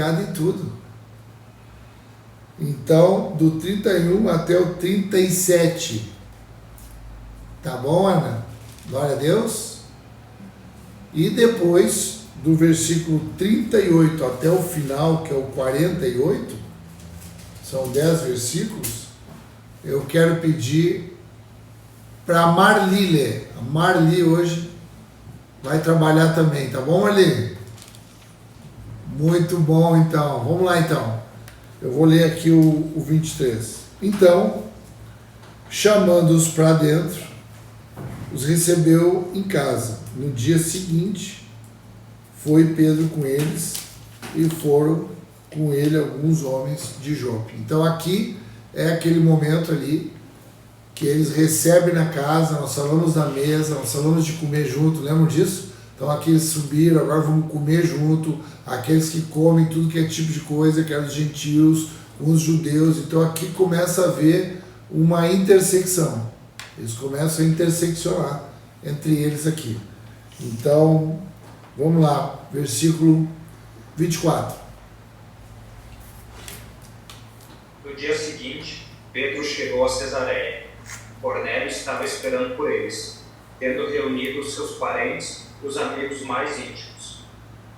em tudo. Então, do 31 até o 37. Tá bom, Ana? Glória a Deus. E depois, do versículo 38 até o final, que é o 48, são 10 versículos, eu quero pedir para a Marli. A Marli hoje vai trabalhar também, tá bom, Marli? Muito bom, então. Vamos lá, então. Eu vou ler aqui o 23. Então, chamando-os para dentro, os recebeu em casa. No dia seguinte, foi Pedro com eles e foram com ele alguns homens de Jope. Então, aqui é aquele momento ali que eles recebem na casa, nós falamos da mesa, nós falamos de comer junto, lembram disso? Então aqui eles subiram, agora vamos comer junto, aqueles que comem tudo que é tipo de coisa, que eram os gentios, os judeus. Então aqui começa a haver uma intersecção, eles começam a interseccionar entre eles aqui. Então, vamos lá, versículo 24. No dia seguinte, Pedro chegou a Cesareia. Cornélio estava esperando por eles, tendo reunido os seus parentes e os amigos mais íntimos.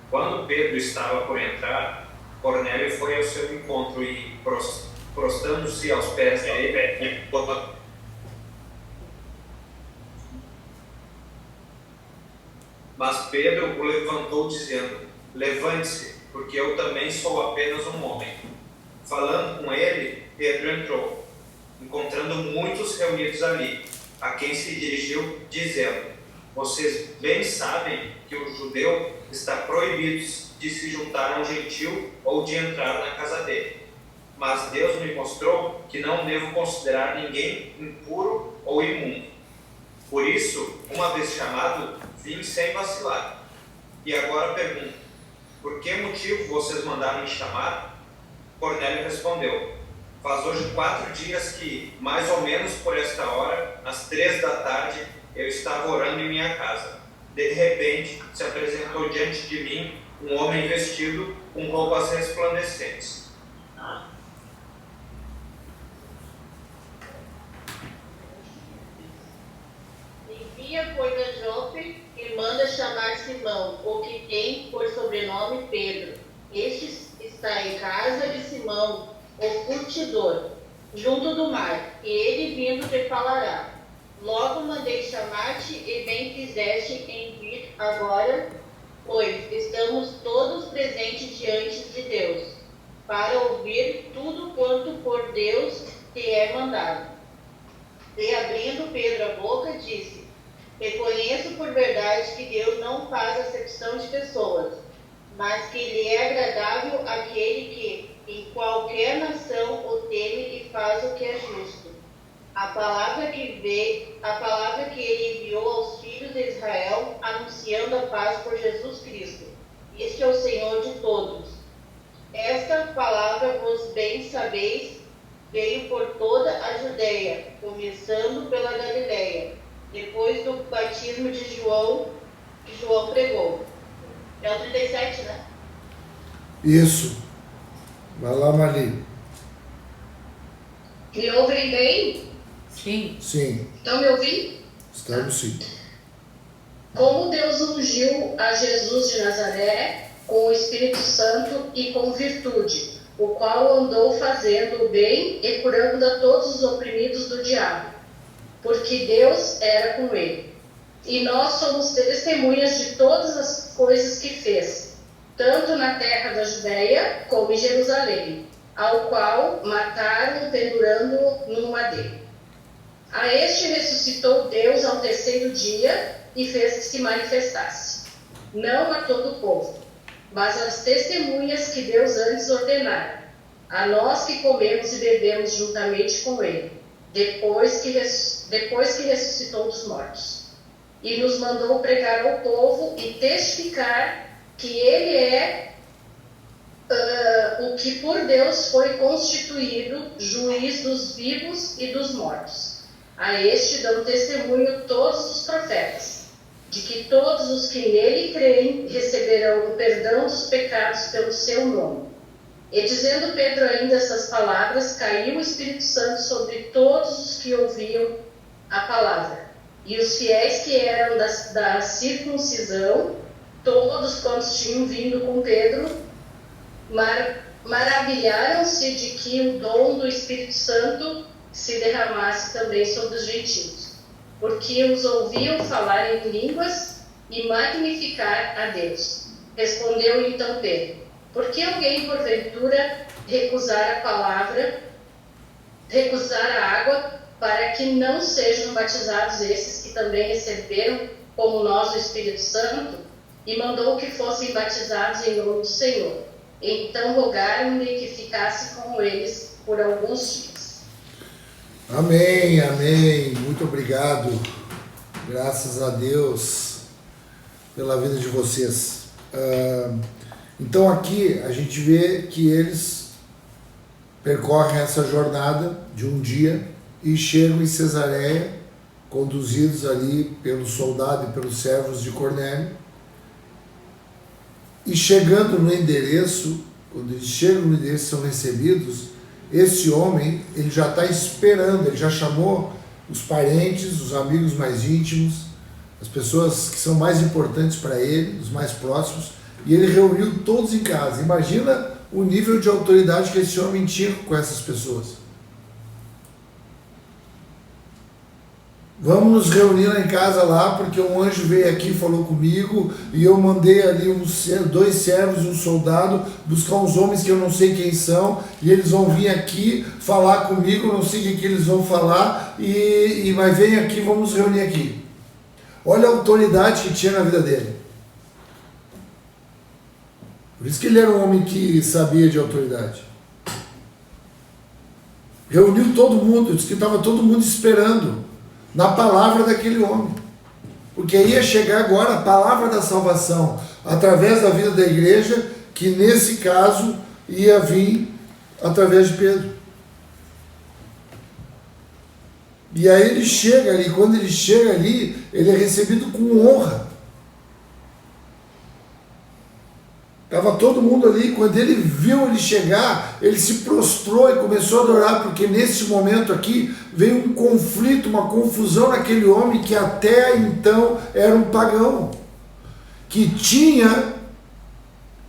Quando Pedro estava por entrar, Cornélio foi ao seu encontro e, prostrando-se aos pés dele, mas Pedro o levantou, dizendo: levante-se, porque eu também sou apenas um homem. Falando com ele, Pedro entrou, encontrando muitos reunidos ali, a quem se dirigiu, dizendo: vocês bem sabem que o judeu está proibido de se juntar a um gentil ou de entrar na casa dele. Mas Deus me mostrou que não devo considerar ninguém impuro ou imundo. Por isso, uma vez chamado, vim sem vacilar. E agora pergunto: por que motivo vocês mandaram me chamar? Cornélio respondeu: faz hoje 4 dias que, mais ou menos por esta hora, às 3 da tarde, eu estava orando em minha casa. De repente, se apresentou diante de mim um homem vestido com roupas resplandecentes. Envia, pois, a Jope e manda chamar Simão, o que tem por sobrenome Pedro. Este está em casa de Simão, o curtidor, junto do mar, e ele vindo te falará. Logo mandei chamar-te e bem fizeste em vir agora, pois estamos todos presentes diante de Deus, para ouvir tudo quanto por Deus te é mandado. E abrindo Pedro a boca, disse: reconheço por verdade que Deus não faz acepção de pessoas, mas que lhe é agradável aquele que em qualquer nação o teme e faz o que é justo. A palavra que ele enviou aos filhos de Israel, anunciando a paz por Jesus Cristo. Este é o Senhor de todos. Esta palavra, vos bem sabeis, veio por toda a Judeia, começando pela Galileia, depois do batismo de João, que João pregou. É o 37, né? Isso. Vai lá, Marli. Me ouvem bem? Sim. Sim. Estão me ouvindo? Estamos sim. Como Deus ungiu a Jesus de Nazaré com o Espírito Santo e com virtude, o qual andou fazendo o bem e curando a todos os oprimidos do diabo, porque Deus era com ele. E nós somos testemunhas de todas as coisas que fez, tanto na terra da Judeia como em Jerusalém, ao qual mataram pendurando-o no madeiro. A este ressuscitou Deus ao 3º dia e fez que se manifestasse, não a todo o povo, mas às testemunhas que Deus antes ordenara, a nós que comemos e bebemos juntamente com ele, depois que ressuscitou dos mortos. E nos mandou pregar ao povo e testificar que ele é o que por Deus foi constituído juiz dos vivos e dos mortos. A este dão testemunho todos os profetas, de que todos os que nele creem receberão o perdão dos pecados pelo seu nome. E dizendo Pedro ainda essas palavras, caiu o Espírito Santo sobre todos os que ouviam a palavra. E os fiéis que eram da circuncisão, todos quantos tinham vindo com Pedro, maravilharam-se de que o dom do Espírito Santo se derramasse também sobre os gentios, porque os ouviam falar em línguas e magnificar a Deus. Respondeu então Pedro: por que alguém porventura recusar a palavra, recusar a água, para que não sejam batizados esses que também receberam, como nós, o Espírito Santo? E mandou que fossem batizados em nome do Senhor. Então rogaram-lhe que ficasse com eles por alguns dias. Amém, amém. Muito obrigado. Graças a Deus pela vida de vocês. Então aqui a gente vê que eles percorrem essa jornada de um dia e chegam em Cesareia, conduzidos ali pelo soldado e pelos servos de Cornélio. E chegando no endereço, quando eles chegam no endereço e são recebidos, esse homem, ele já está esperando, ele já chamou os parentes, os amigos mais íntimos, as pessoas que são mais importantes para ele, os mais próximos, e ele reuniu todos em casa. Imagina o nível de autoridade que esse homem tinha com essas pessoas. Vamos nos reunir lá em casa lá, porque um anjo veio aqui e falou comigo, e eu mandei ali dois servos e um soldado buscar uns homens que eu não sei quem são, e eles vão vir aqui falar comigo, eu não sei o que eles vão falar, mas vem aqui, vamos reunir aqui. Olha a autoridade que tinha na vida dele. Por isso que ele era um homem que sabia de autoridade. Reuniu todo mundo, disse que estava todo mundo esperando na palavra daquele homem, porque ia chegar agora a palavra da salvação através da vida da igreja, que nesse caso ia vir através de Pedro. E aí ele chega ali, quando ele chega ali, ele é recebido com honra. Estava todo mundo ali, quando ele viu ele chegar, ele se prostrou e começou a adorar, porque nesse momento aqui veio um conflito, uma confusão naquele homem que até então era um pagão, que tinha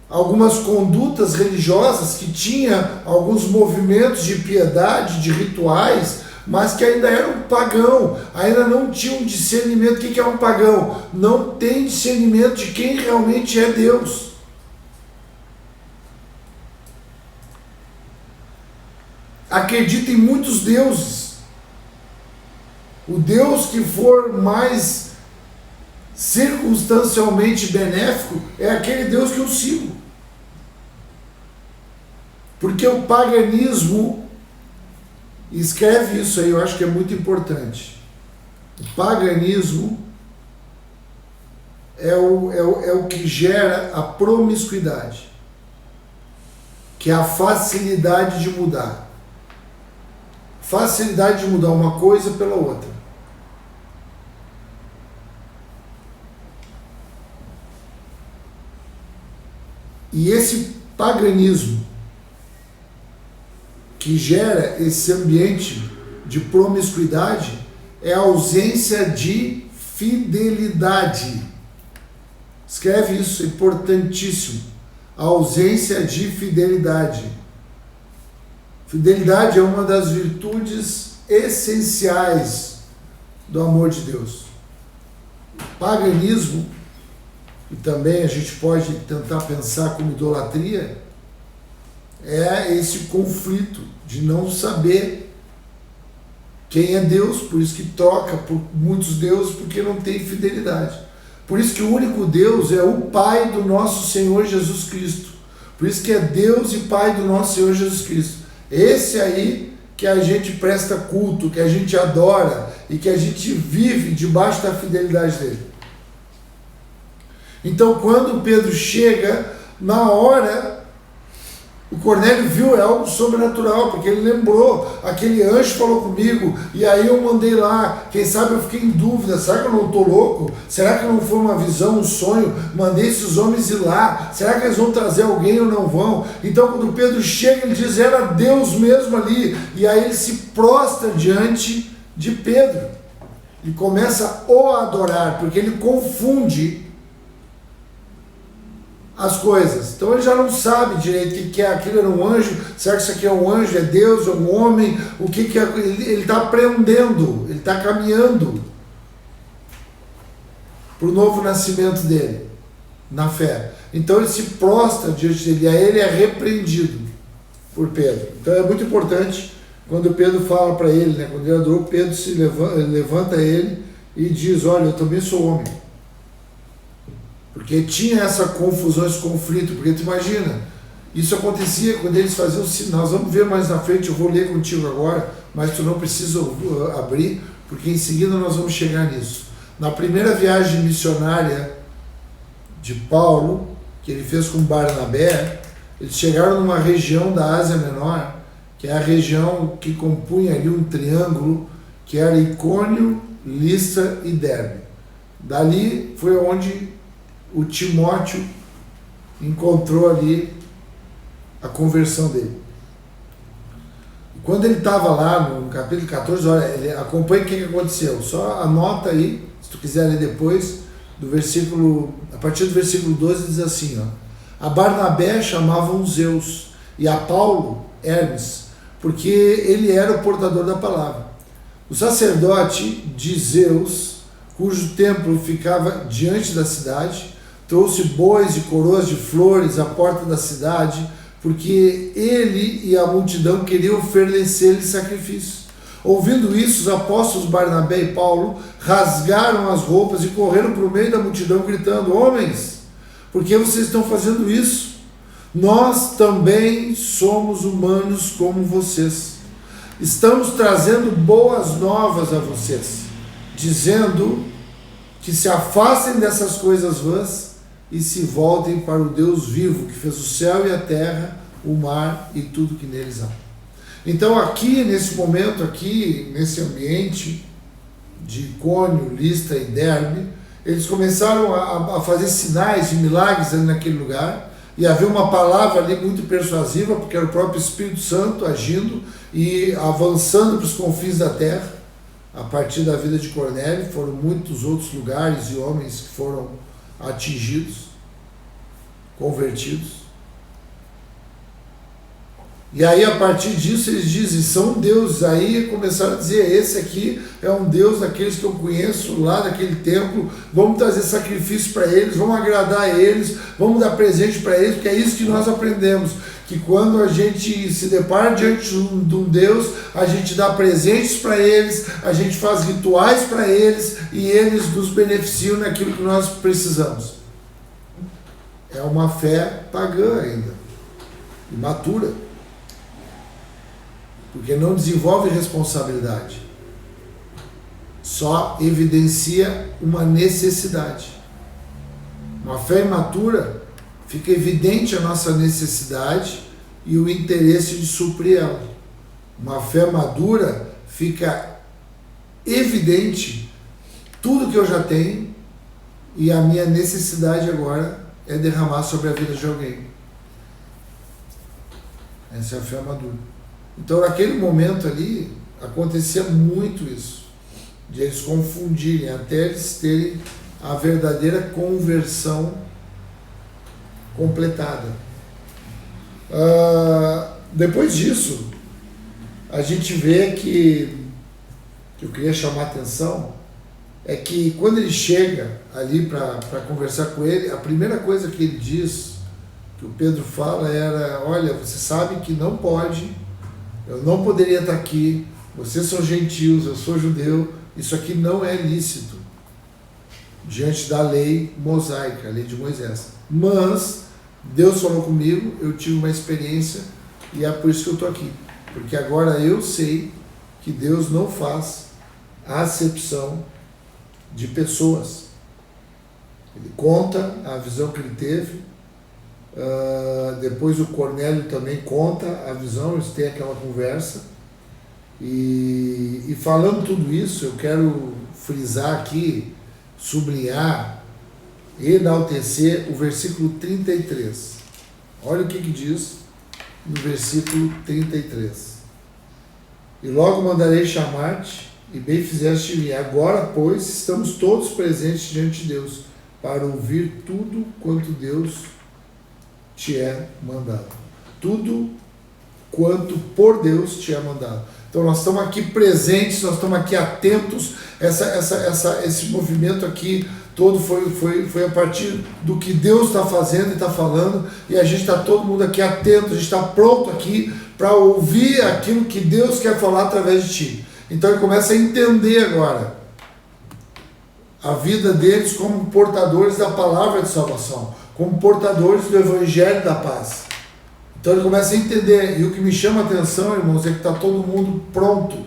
algumas condutas religiosas, que tinha alguns movimentos de piedade, de rituais, mas que ainda era um pagão, ainda não tinha um discernimento. O que é um pagão? Não tem discernimento de quem realmente é Deus. Acredita em muitos deuses. O Deus que for mais circunstancialmente benéfico é aquele Deus que eu sigo. Porque o paganismo, escreve isso aí, eu acho que é muito importante. O paganismo é o que gera a promiscuidade, que é a facilidade de mudar. Facilidade de mudar uma coisa pela outra. E esse paganismo que gera esse ambiente de promiscuidade é a ausência de fidelidade. Escreve isso, é importantíssimo. A ausência de fidelidade. Fidelidade é uma das virtudes essenciais do amor de Deus. O paganismo, e também a gente pode tentar pensar como idolatria, é esse conflito de não saber quem é Deus, por isso que troca por muitos deuses, porque não tem fidelidade. Por isso que o único Deus é o Pai do nosso Senhor Jesus Cristo. Por isso que é Deus e Pai do nosso Senhor Jesus Cristo. Esse aí que a gente presta culto, que a gente adora e que a gente vive debaixo da fidelidade dele. Então, quando Pedro chega, na hora, O Cornélio viu algo sobrenatural, porque ele lembrou, aquele anjo falou comigo, e aí eu mandei lá, quem sabe eu fiquei em dúvida, será que eu não estou louco? Será que não foi uma visão, um sonho? Mandei esses homens ir lá, será que eles vão trazer alguém ou não vão? Então quando Pedro chega, ele diz, era Deus mesmo ali, e aí ele se prostra diante de Pedro, e começa a o adorar, porque ele confunde as coisas. Então ele já não sabe direito o que é aquilo, era um anjo, será que isso aqui é um anjo, é Deus, é um homem, o que é, ele está aprendendo, ele está caminhando para o novo nascimento dele, na fé. Então ele se prostra diante dele, e aí ele é repreendido por Pedro. Então é muito importante quando Pedro fala para ele, né, quando ele adorou, Pedro se levanta ele e diz, olha, eu também sou homem. Porque tinha essa confusão, esse conflito, porque tu imagina, isso acontecia quando eles faziam sinal. Nós vamos ver mais na frente, eu vou ler contigo agora, mas tu não precisa abrir, porque em seguida nós vamos chegar nisso. Na primeira viagem missionária de Paulo, que ele fez com Barnabé, eles chegaram numa região da Ásia Menor, que é a região que compunha ali um triângulo, que era Icônio, Listra e Derbe. Dali foi onde o Timóteo encontrou ali a conversão dele. E quando ele estava lá no capítulo 14, olha, ele acompanha o que aconteceu. Só anota aí, se tu quiser ler depois, do versículo, a partir do versículo 12 diz assim, ó, a Barnabé chamavam Zeus e a Paulo Hermes, porque ele era o portador da palavra. O sacerdote de Zeus, cujo templo ficava diante da cidade, trouxe bois e coroas de flores à porta da cidade, porque ele e a multidão queriam oferecer-lhe sacrifícios. Ouvindo isso, os apóstolos Barnabé e Paulo rasgaram as roupas e correram para o meio da multidão, gritando, homens, por que vocês estão fazendo isso? Nós também somos humanos como vocês. Estamos trazendo boas novas a vocês, dizendo que se afastem dessas coisas vãs e se voltem para o Deus vivo, que fez o céu e a terra, o mar e tudo que neles há. Então aqui, nesse momento, aqui, nesse ambiente de Icônio, Listra e Derbe, eles começaram a fazer sinais e milagres ali naquele lugar, e havia uma palavra ali muito persuasiva, porque era o próprio Espírito Santo agindo e avançando para os confins da terra. A partir da vida de Cornélio, foram muitos outros lugares e homens que foram atingidos, convertidos. E aí, a partir disso, eles dizem, são deuses. Aí começaram a dizer, esse aqui é um Deus daqueles que eu conheço lá daquele templo, vamos trazer sacrifício para eles, vamos agradar a eles, vamos dar presente para eles, porque é isso que nós aprendemos, que quando a gente se depara diante de um Deus, a gente dá presentes para eles, a gente faz rituais para eles, e eles nos beneficiam naquilo que nós precisamos. É uma fé pagã ainda, imatura, porque não desenvolve responsabilidade, só evidencia uma necessidade. Uma fé imatura, fica evidente a nossa necessidade e o interesse de suprir ela. Uma fé madura, fica evidente tudo que eu já tenho e a minha necessidade agora é derramar sobre a vida de alguém. Essa é a fé madura. Então, naquele momento ali, acontecia muito isso, de eles confundirem, até eles terem a verdadeira conversão completada. Depois disso, a gente vê que eu queria chamar a atenção, é que quando ele chega ali para conversar com ele, a primeira coisa que ele diz, que o Pedro fala, era, olha, você sabe que não pode, eu não poderia estar aqui, vocês são gentios, eu sou judeu, isso aqui não é lícito diante da lei mosaica, a lei de Moisés. Mas Deus falou comigo, eu tive uma experiência e é por isso que eu estou aqui. Porque agora eu sei que Deus não faz acepção de pessoas. Ele conta a visão que ele teve, Depois o Cornélio também conta a visão, eles têm aquela conversa. E falando tudo isso, eu quero frisar aqui, sublinhar, enaltecer o versículo 33. Olha o que diz no versículo 33. E logo mandarei chamar-te, e bem fizeste vir. Agora, pois, estamos todos presentes diante de Deus, para ouvir tudo quanto Deus te é mandado. Tudo quanto por Deus te é mandado. Então nós estamos aqui presentes, nós estamos aqui atentos. Esse movimento aqui todo foi a partir do que Deus está fazendo e está falando, e a gente está todo mundo aqui atento, a gente está pronto aqui para ouvir aquilo que Deus quer falar através de ti. Então ele começa a entender agora a vida deles como portadores da palavra de salvação, como portadores do evangelho da paz. Então ele começa a entender, e o que me chama a atenção, irmãos, é que está todo mundo pronto,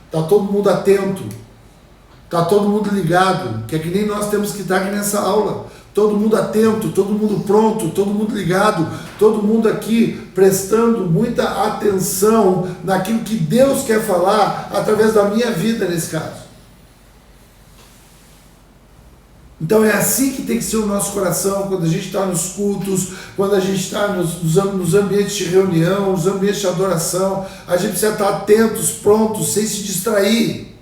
está todo mundo atento, está todo mundo ligado, que é que nem nós temos que estar aqui nessa aula, todo mundo atento, todo mundo pronto, todo mundo ligado, todo mundo aqui prestando muita atenção naquilo que Deus quer falar através da minha vida nesse caso. Então é assim que tem que ser o nosso coração quando a gente está nos cultos, quando a gente está nos ambientes de reunião, nos ambientes de adoração. A gente precisa estar atentos, prontos, sem se distrair,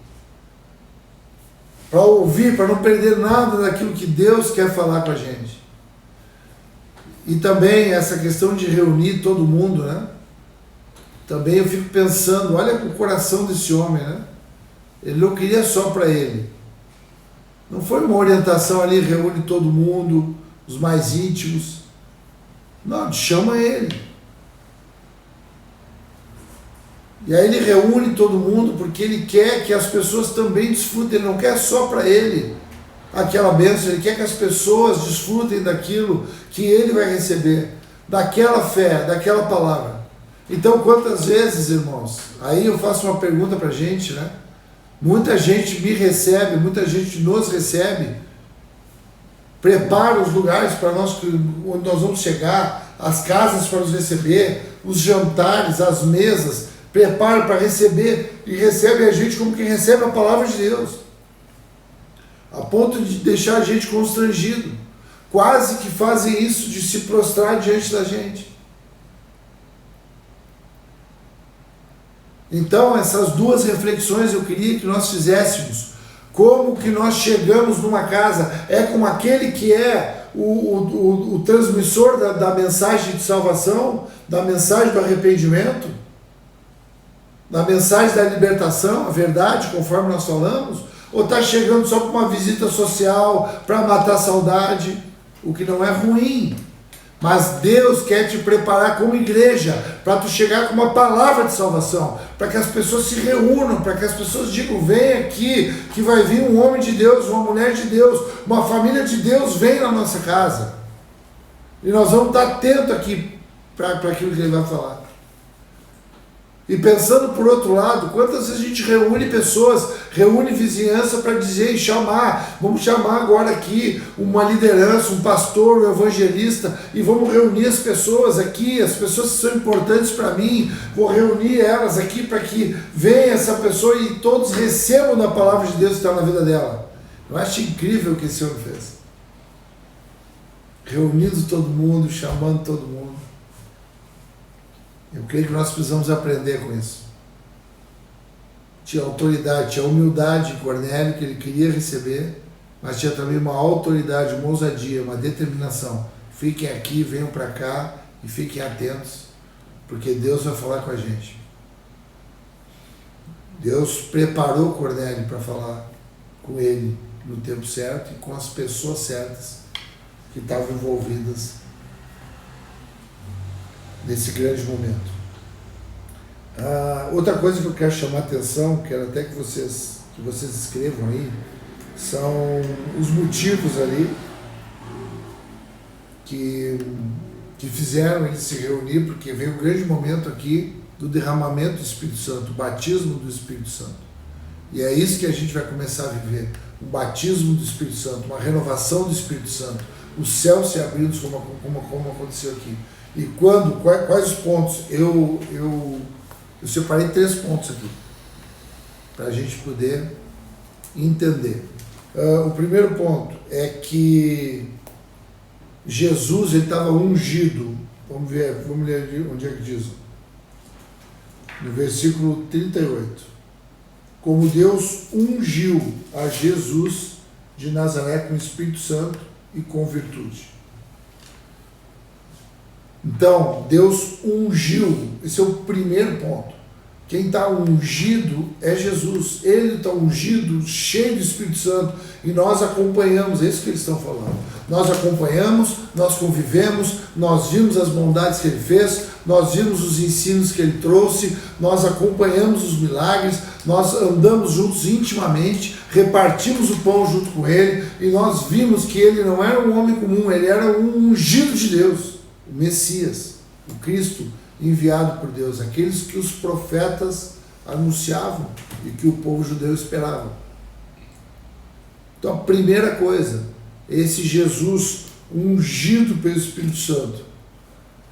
para ouvir, para não perder nada daquilo que Deus quer falar com a gente. E também essa questão de reunir todo mundo, né? Também eu fico pensando, olha o coração desse homem, né? Ele não queria só para ele. Não foi uma orientação ali, reúne todo mundo, os mais íntimos. Não, chama ele. E aí ele reúne todo mundo porque ele quer que as pessoas também desfrutem. Ele não quer só para ele aquela bênção, ele quer que as pessoas desfrutem daquilo que ele vai receber, daquela fé, daquela palavra. Então, quantas vezes, irmãos, aí eu faço uma pergunta para a gente, né? Muita gente me recebe, muita gente nos recebe, prepara os lugares para nós, onde nós vamos chegar, as casas para nos receber, os jantares, as mesas, prepara para receber, e recebe a gente como quem recebe a palavra de Deus, a ponto de deixar a gente constrangido, quase que fazem isso de se prostrar diante da gente. Então, essas duas reflexões eu queria que nós fizéssemos. Como que nós chegamos numa casa? É com aquele que é o transmissor da mensagem de salvação, da mensagem do arrependimento, da mensagem da libertação, a verdade, conforme nós falamos? Ou está chegando só para uma visita social, para matar a saudade? O que não é ruim. Mas Deus quer te preparar como igreja, para tu chegar com uma palavra de salvação, para que as pessoas se reúnam, para que as pessoas digam, vem aqui, que vai vir um homem de Deus, uma mulher de Deus, uma família de Deus, vem na nossa casa. E nós vamos estar atentos aqui para aquilo que ele vai falar. E pensando por outro lado, quantas vezes a gente reúne pessoas, reúne vizinhança para dizer e chamar, vamos chamar agora aqui uma liderança, um pastor, um evangelista, e vamos reunir as pessoas aqui, as pessoas que são importantes para mim, vou reunir elas aqui para que venha essa pessoa e todos recebam da palavra de Deus que está na vida dela. Eu acho incrível o que esse homem fez. Reunindo todo mundo, chamando todo mundo. Eu creio que nós precisamos aprender com isso. Tinha autoridade, tinha humildade em Cornélio, que ele queria receber, mas tinha também uma autoridade, uma ousadia, uma determinação. Fiquem aqui, venham para cá e fiquem atentos, porque Deus vai falar com a gente. Deus preparou Cornélio para falar com ele no tempo certo e com as pessoas certas que estavam envolvidas nesse grande momento. Outra coisa que eu quero chamar a atenção, quero até que vocês escrevam aí, são os motivos ali que fizeram eles se reunir, porque veio um grande momento aqui do derramamento do Espírito Santo, o batismo do Espírito Santo. E é isso que a gente vai começar a viver, um batismo do Espírito Santo, uma renovação do Espírito Santo, os céus se abrindo, como aconteceu aqui. E quando, quais os pontos? Eu separei 3 pontos aqui, para a gente poder entender. O primeiro ponto é que Jesus estava ungido. Vamos ler onde é que diz. No versículo 38. Como Deus ungiu a Jesus de Nazaré com o Espírito Santo e com virtude. Então, Deus ungiu. Esse é o primeiro ponto. Quem está ungido é Jesus. Ele está ungido, cheio do Espírito Santo. E nós acompanhamos, é isso que eles estão falando. Nós acompanhamos, nós convivemos, nós vimos as bondades que ele fez, nós vimos os ensinos que ele trouxe, nós acompanhamos os milagres, nós andamos juntos intimamente, repartimos o pão junto com ele, e nós vimos que ele não era um homem comum, ele era um ungido de Deus, o Messias, o Cristo enviado por Deus, aqueles que os profetas anunciavam e que o povo judeu esperava. Então, a primeira coisa, esse Jesus ungido pelo Espírito Santo.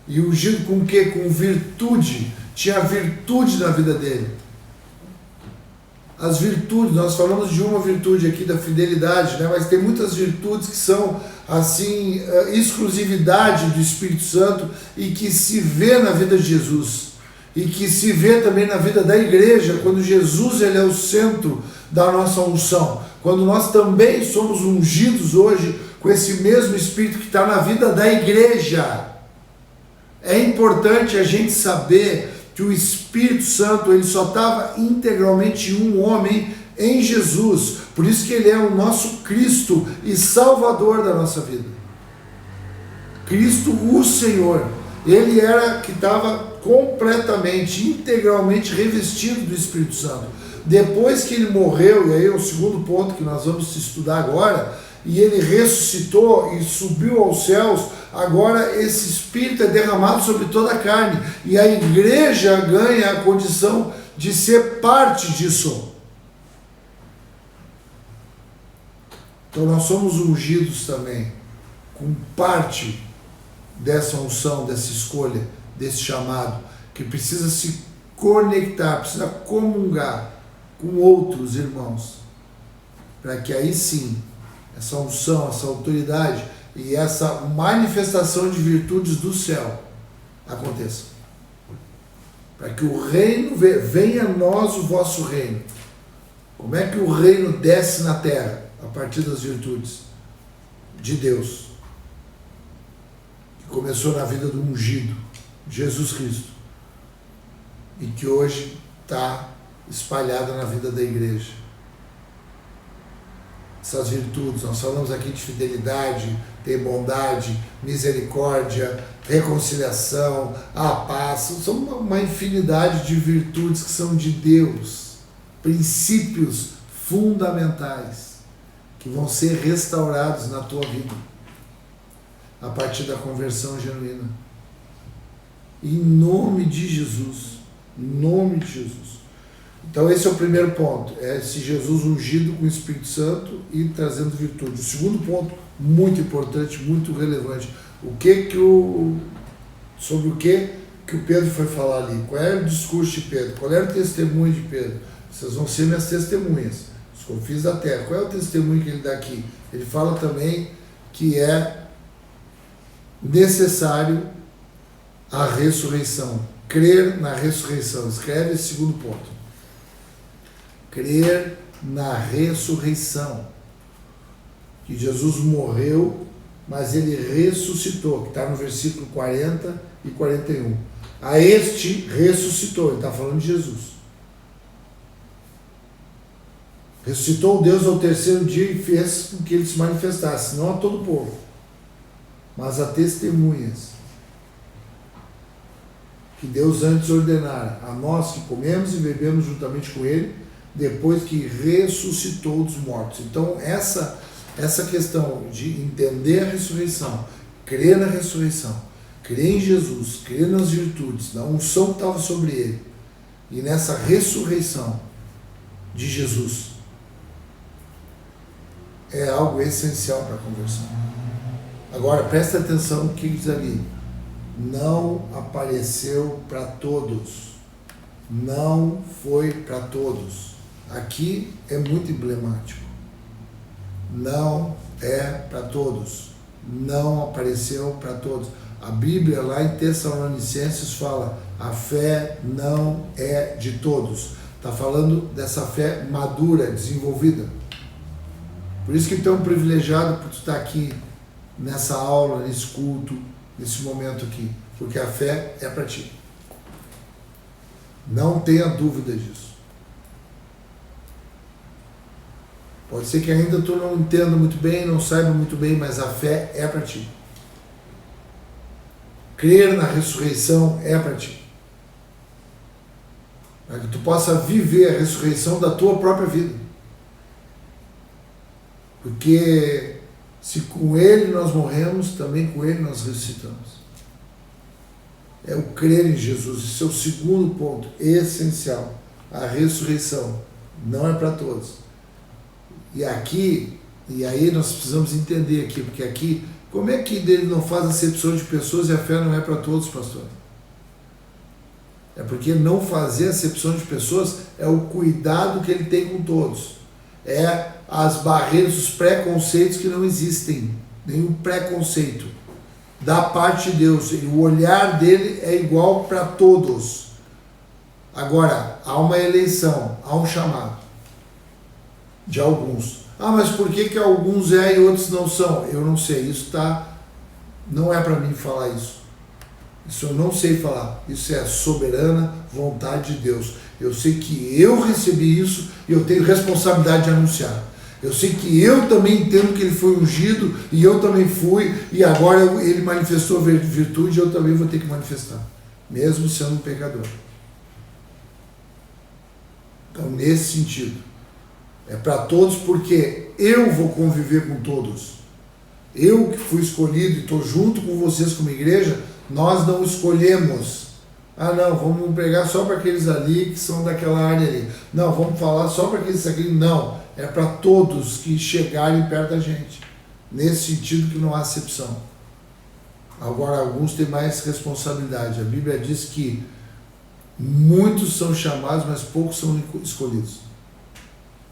E ungido com o quê? Com virtude. Tinha virtude na vida dele. As virtudes, nós falamos de uma virtude aqui da fidelidade, né? Mas tem muitas virtudes que são assim, exclusividade do Espírito Santo e que se vê na vida de Jesus e que se vê também na vida da igreja, quando Jesus ele é o centro da nossa unção, quando nós também somos ungidos hoje com esse mesmo Espírito que está na vida da igreja. É importante a gente saber que o Espírito Santo ele só estava integralmente em um homem, em Jesus. Por isso que ele é o nosso Cristo e Salvador da nossa vida. Cristo, o Senhor. Ele era que estava completamente, integralmente revestido do Espírito Santo. Depois que ele morreu, e aí é o segundo ponto que nós vamos estudar agora, e ele ressuscitou e subiu aos céus, agora esse Espírito é derramado sobre toda a carne. E a igreja ganha a condição de ser parte disso. Então nós somos ungidos também, com parte dessa unção, dessa escolha, desse chamado, que precisa se conectar, precisa comungar com outros irmãos, para que aí sim, essa unção, essa autoridade e essa manifestação de virtudes do céu aconteça. Para que o reino, venha a nós o vosso reino. Como é que o reino desce na terra? A partir das virtudes de Deus, que começou na vida do ungido, Jesus Cristo, e que hoje está espalhada na vida da igreja. Essas virtudes, nós falamos aqui de fidelidade, tem bondade, misericórdia, reconciliação, a paz, são uma infinidade de virtudes que são de Deus, princípios fundamentais, que vão ser restaurados na tua vida, a partir da conversão genuína. Em nome de Jesus, em nome de Jesus. Então esse é o primeiro ponto, é esse Jesus ungido com o Espírito Santo e trazendo virtude. O segundo ponto, muito importante, muito relevante, sobre o que o Pedro foi falar ali, qual era o discurso de Pedro, qual era o testemunho de Pedro. Vocês vão ser minhas testemunhas, os confins da terra. Qual é o testemunho que ele dá aqui? Ele fala também que é necessário a ressurreição, crer na ressurreição. Escreve esse segundo ponto. Crer na ressurreição, que Jesus morreu, mas ele ressuscitou, que está no versículo 40 e 41. A este ressuscitou, ele está falando de Jesus. Ressuscitou Deus ao terceiro dia e fez com que ele se manifestasse, não a todo o povo, mas a testemunhas, que Deus antes ordenara a nós que comemos e bebemos juntamente com ele, depois que ressuscitou dos mortos. Então essa questão de entender a ressurreição, crer na ressurreição, crer em Jesus, crer nas virtudes, na unção que estava sobre ele, e nessa ressurreição de Jesus, é algo essencial para a conversão. Agora, presta atenção no que diz ali. Não apareceu para todos. Não foi para todos. Aqui é muito emblemático. Não é para todos. Não apareceu para todos. A Bíblia lá em Tessalonicenses fala: a fé não é de todos. Está falando dessa fé madura, desenvolvida. Por isso que tu é um privilegiado por tu estar aqui nessa aula, nesse culto, nesse momento aqui. Porque a fé é para ti. Não tenha dúvida disso. Pode ser que ainda tu não entenda muito bem, não saiba muito bem, mas a fé é para ti. Crer na ressurreição é para ti. Para que tu possa viver a ressurreição da tua própria vida. Porque se com Ele nós morremos, também com Ele nós ressuscitamos. É o crer em Jesus. Esse é o segundo ponto essencial. A ressurreição não é para todos. E aí nós precisamos entender aqui, porque aqui, como é que ele não faz acepção de pessoas e a fé não é para todos, pastor? É porque não fazer acepção de pessoas é o cuidado que ele tem com todos. É as barreiras, os preconceitos que não existem. Nenhum preconceito. Da parte de Deus. O olhar dele é igual para todos. Agora, há uma eleição, há um chamado de alguns. Ah, mas por que alguns é e outros não são? Eu não sei. Não é para mim falar isso. Isso eu não sei falar. Isso é a soberana vontade de Deus. Eu sei que eu recebi isso e eu tenho responsabilidade de anunciar. Eu sei que eu também entendo que ele foi ungido e eu também fui, e agora ele manifestou virtude e eu também vou ter que manifestar, mesmo sendo um pecador. Então, nesse sentido, é para todos, porque eu vou conviver com todos. Eu que fui escolhido e estou junto com vocês como igreja, nós não escolhemos. Ah, não, vamos pregar só para aqueles ali que são daquela área ali. Não, vamos falar só para aqueles aqui. Não, é para todos que chegarem perto da gente. Nesse sentido que não há acepção. Agora, alguns têm mais responsabilidade. A Bíblia diz que muitos são chamados, mas poucos são escolhidos.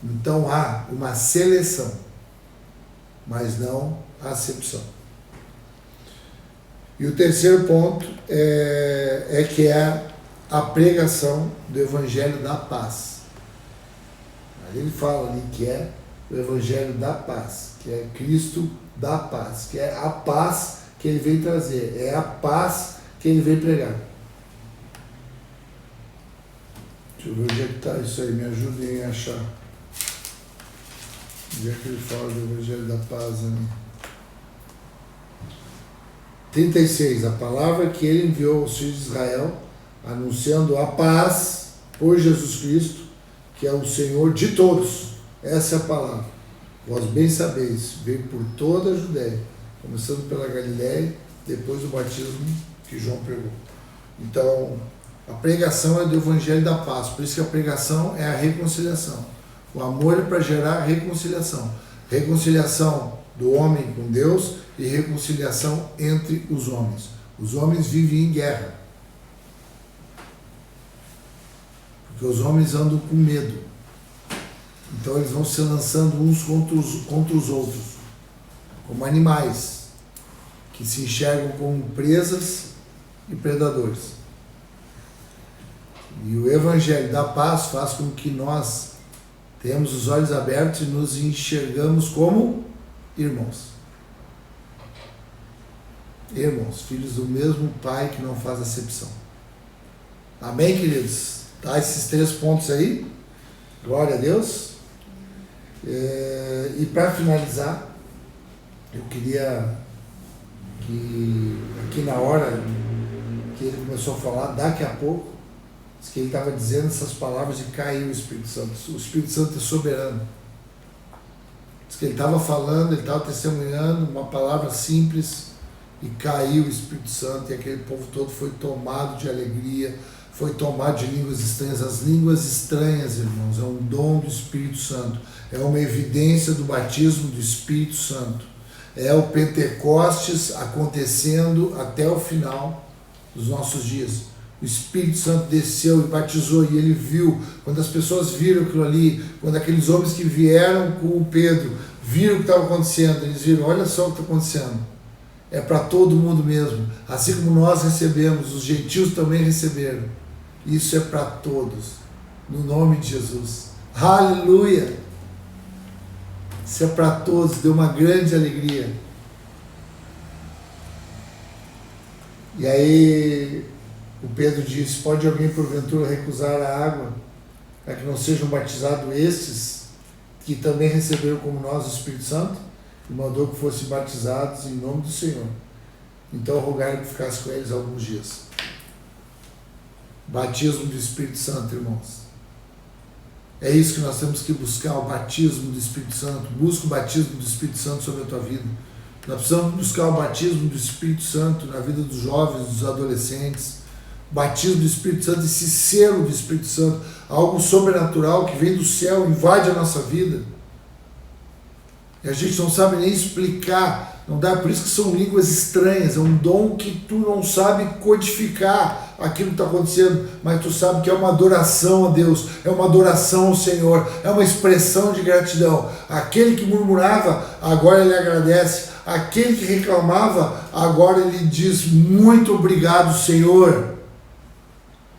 Então há uma seleção, mas não acepção. E o terceiro ponto é que é a pregação do Evangelho da Paz. Aí ele fala ali que é o Evangelho da Paz, que é Cristo da Paz, que é a paz que ele veio trazer, é a paz que ele veio pregar. Deixa eu ver onde é que está isso aí, me ajudem a achar. Onde é que ele fala do Evangelho da Paz ali? 36, a palavra que ele enviou aos filhos de Israel, anunciando a paz por Jesus Cristo, que é o Senhor de todos. Essa é a palavra. Vós bem sabeis, veio por toda a Judéia, começando pela Galiléia, depois do batismo que João pregou. Então, a pregação é do Evangelho da Paz, por isso que a pregação é a reconciliação. O amor é para gerar reconciliação. Reconciliação do homem com Deus e reconciliação entre os homens. Os homens vivem em guerra. Porque os homens andam com medo. Então eles vão se lançando uns contra os outros. Como animais que se enxergam como presas e predadores. E o Evangelho da Paz faz com que nós tenhamos os olhos abertos e nos enxergamos como irmãos. Irmãos, filhos do mesmo Pai que não faz acepção. Amém, queridos? Tá, esses 3 pontos aí. Glória a Deus. E para finalizar, eu queria que aqui na hora que ele começou a falar, daqui a pouco, que ele estava dizendo essas palavras e caiu o Espírito Santo. O Espírito Santo é soberano. Diz que ele estava falando, ele estava testemunhando uma palavra simples e caiu o Espírito Santo e aquele povo todo foi tomado de alegria, foi tomado de línguas estranhas. As línguas estranhas, irmãos, é um dom do Espírito Santo, é uma evidência do batismo do Espírito Santo. É o Pentecostes acontecendo até o final dos nossos dias. O Espírito Santo desceu e batizou, e ele viu, quando as pessoas viram aquilo ali, quando aqueles homens que vieram com o Pedro viram o que estava acontecendo, eles viram, olha só o que está acontecendo. É para todo mundo mesmo. Assim como nós recebemos, os gentios também receberam. Isso é para todos. No nome de Jesus. Aleluia! Isso é para todos. Deu uma grande alegria. E aí o Pedro disse, pode alguém porventura recusar a água para que não sejam batizados estes que também receberam como nós o Espírito Santo? E mandou que fossem batizados em nome do Senhor. Então rogaram que ficasse com eles alguns dias. Batismo do Espírito Santo, irmãos. É isso que nós temos que buscar, o batismo do Espírito Santo. Busca o batismo do Espírito Santo sobre a tua vida. Nós precisamos buscar o batismo do Espírito Santo na vida dos jovens, dos adolescentes. O batismo do Espírito Santo, esse selo do Espírito Santo, algo sobrenatural que vem do céu, invade a nossa vida. E a gente não sabe nem explicar, não dá, por isso que são línguas estranhas, é um dom que tu não sabe codificar aquilo que está acontecendo, mas tu sabe que é uma adoração a Deus, é uma adoração ao Senhor, é uma expressão de gratidão. Aquele que murmurava, agora ele agradece. Aquele que reclamava, agora ele diz, muito obrigado, Senhor.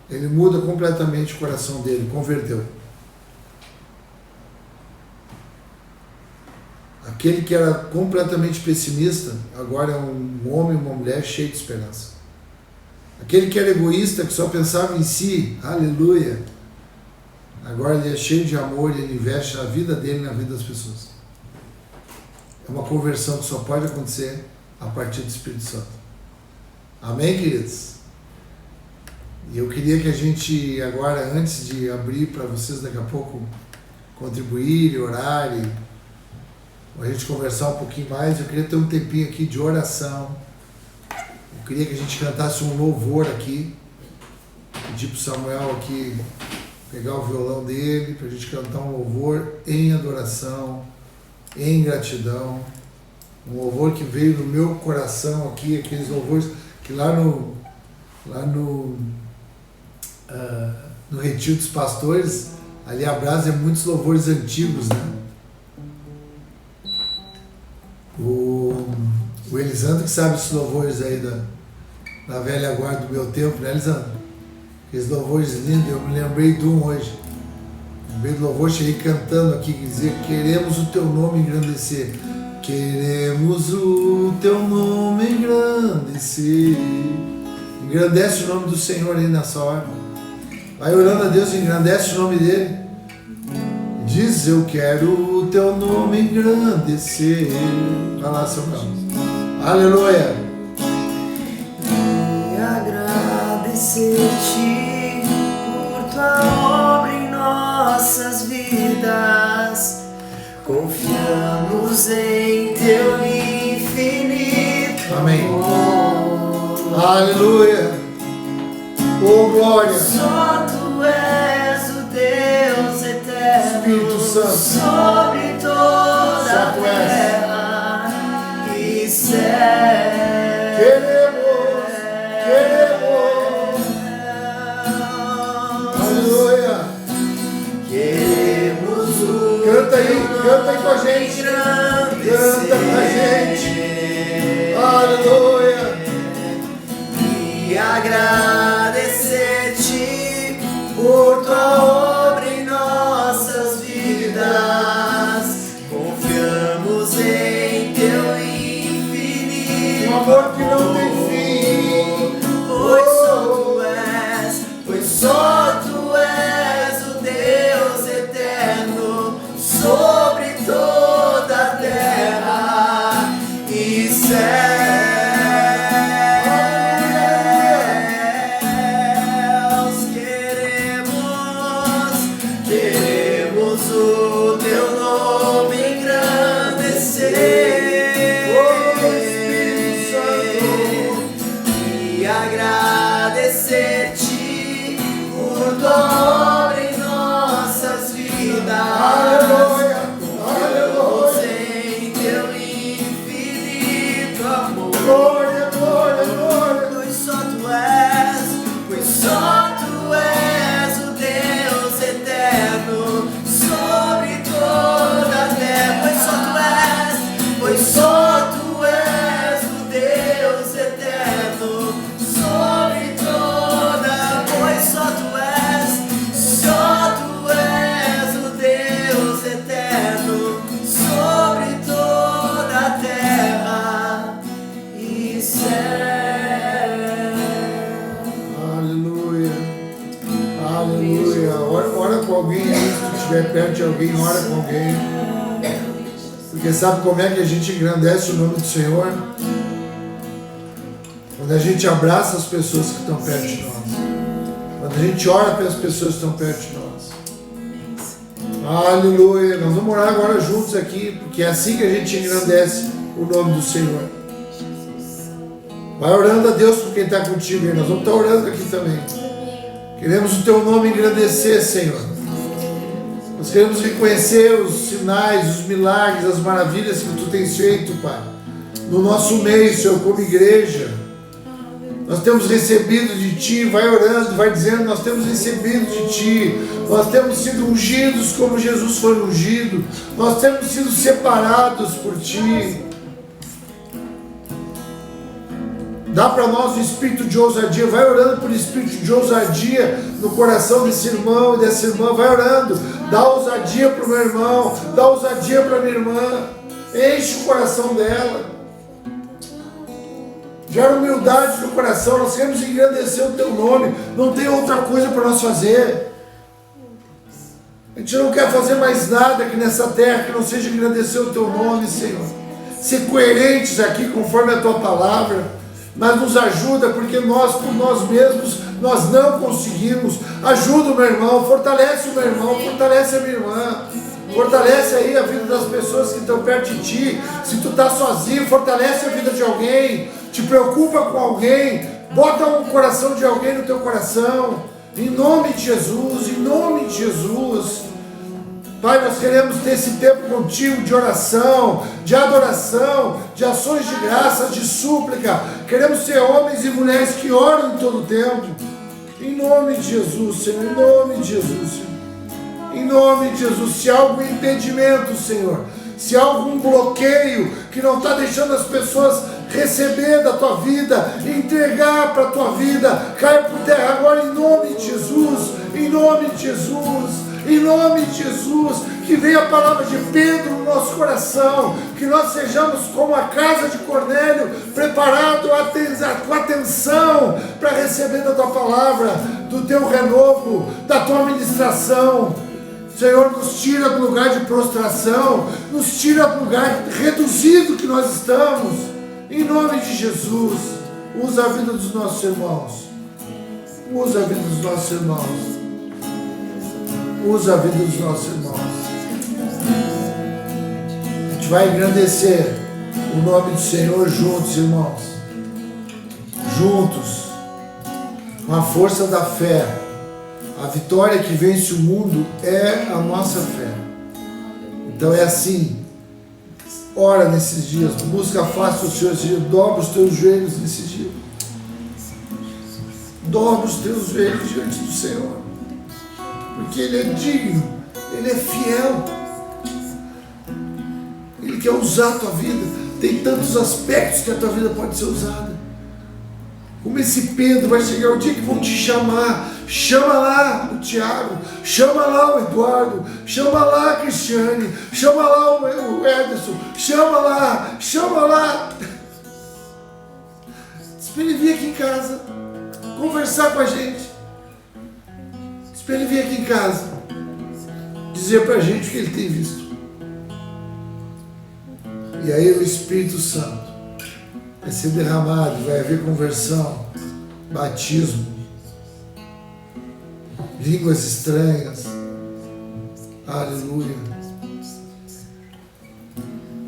Ele muda completamente o coração dele, converteu. Aquele que era completamente pessimista, agora é um homem e uma mulher cheio de esperança. Aquele que era egoísta, que só pensava em si, aleluia, agora ele é cheio de amor e ele investe a vida dele na vida das pessoas. É uma conversão que só pode acontecer a partir do Espírito Santo. Amém, queridos? E eu queria que a gente agora, antes de abrir para vocês daqui a pouco contribuírem, orarem, a gente conversar um pouquinho mais, eu queria ter um tempinho aqui de oração. Eu queria que a gente cantasse um louvor aqui. Pedir para o Samuel aqui pegar o violão dele, para a gente cantar um louvor em adoração, em gratidão. Um louvor que veio no meu coração aqui, aqueles louvores que lá no Retiro dos Pastores, ali a Brasa é muitos louvores antigos, né? O Elisandro que sabe esses louvores aí da velha guarda do meu tempo, né, Elisandro? Aqueles louvores lindos, eu me lembrei de um hoje. Lembrei do louvor, cheguei cantando aqui, que dizia, queremos o teu nome engrandecer. Queremos o teu nome engrandecer. Engrandece o nome do Senhor aí nessa hora. Vai orando a Deus, engrandece o nome dele. Diz, eu quero o teu nome engrandecer. Vai lá, Samuel. Aleluia. E agradecer-te por tua obra em nossas vidas. Confiamos em teu infinito Amém. amor. Aleluia. Oh, glória. Só tu és o Deus eterno, Espírito Santo. sobre toda Só a tu és. terra e céu. Aleluia. Queremos o Canta aí com a gente. Canta com a gente. Aleluia. E agradecer-te por tua obra em nossas vidas. Confiamos em teu infinito Um amor que não tem fim. pois só tu és o Deus eterno sobre toda a terra e céus. Queremos o teu nome engrandecer. Espírito Santo. E agradecer-te com alguém aí, se tu estiver perto de alguém, ora com alguém. Porque sabe como é que a gente engrandece o nome do Senhor? Quando a gente abraça as pessoas que estão perto de nós. Quando a gente ora pelas pessoas que estão perto de nós. Aleluia! Nós vamos orar agora juntos aqui, porque é assim que a gente engrandece o nome do Senhor. Vai orando a Deus por quem está contigo aí. Nós vamos estar orando aqui também. Queremos o teu nome engrandecer, Senhor. Nós queremos reconhecer os sinais, os milagres, as maravilhas que tu tens feito, Pai. No nosso meio, Senhor, como igreja. Nós temos recebido de Ti, vai orando, vai dizendo, nós temos recebido de Ti, nós temos sido ungidos como Jesus foi ungido, nós temos sido separados por Ti. Dá para nós o espírito de ousadia, vai orando por espírito de ousadia no coração desse irmão e dessa irmã, vai orando, dá ousadia para o meu irmão, dá ousadia para a minha irmã, enche o coração dela. Gera humildade no coração, nós queremos engrandecer o teu nome, não tem outra coisa para nós fazer. A gente não quer fazer mais nada aqui nessa terra que não seja engrandecer o teu nome, Senhor. Ser coerentes aqui conforme a tua palavra, mas nos ajuda, porque nós, por nós mesmos, nós não conseguimos. Ajuda o meu irmão, fortalece o meu irmão, fortalece a minha irmã. Fortalece aí a vida das pessoas que estão perto de ti. Se tu está sozinho, fortalece a vida de alguém. Te preocupa com alguém. Bota um coração de alguém no teu coração. Em nome de Jesus, em nome de Jesus. Pai, nós queremos ter esse tempo contigo de oração, de adoração, de ações de graça, de súplica. Queremos ser homens e mulheres que oram em todo o tempo. Em nome de Jesus, Senhor, em nome de Jesus, Senhor. Em nome de Jesus, se há algum impedimento, Senhor, se há algum bloqueio que não está deixando as pessoas receber da tua vida, entregar para a tua vida, cai por terra agora em nome de Jesus, em nome de Jesus, em nome de Jesus, que venha a palavra de Pedro no nosso coração, que nós sejamos como a casa de Cornélio, preparado com atenção para receber da tua palavra, do teu renovo, da tua ministração. Senhor, nos tira do lugar de prostração, nos tira do lugar reduzido que nós estamos, em nome de Jesus. Usa a vida dos nossos irmãos, usa a vida dos nossos irmãos, usa a vida dos nossos irmãos. A gente vai engrandecer o nome do Senhor juntos, irmãos, juntos, com a força da fé. A vitória que vence o mundo é a nossa fé. Então é assim. Ora nesses dias, busca a face do Senhor esse dia, dobra os teus joelhos nesse dia. Dobra os teus joelhos diante do Senhor. Porque Ele é digno, Ele é fiel. Ele quer usar a tua vida. Tem tantos aspectos que a tua vida pode ser usada. Como esse Pedro vai chegar o dia que vão te chamar. Chama lá o Tiago, chama lá o Eduardo, chama lá a Cristiane, chama lá o Ederson, chama lá. Espera ele vir aqui em casa, conversar com a gente. Espera ele vir aqui em casa, dizer pra gente o que ele tem visto. E aí o Espírito Santo vai ser derramado, vai haver conversão, batismo, línguas estranhas, aleluia.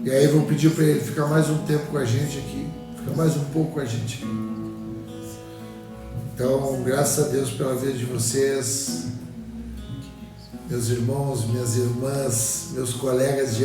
E aí vou pedir para ele ficar mais um tempo com a gente aqui, ficar mais um pouco com a gente aqui. Então, graças a Deus pela vida de vocês, meus irmãos, minhas irmãs, meus colegas de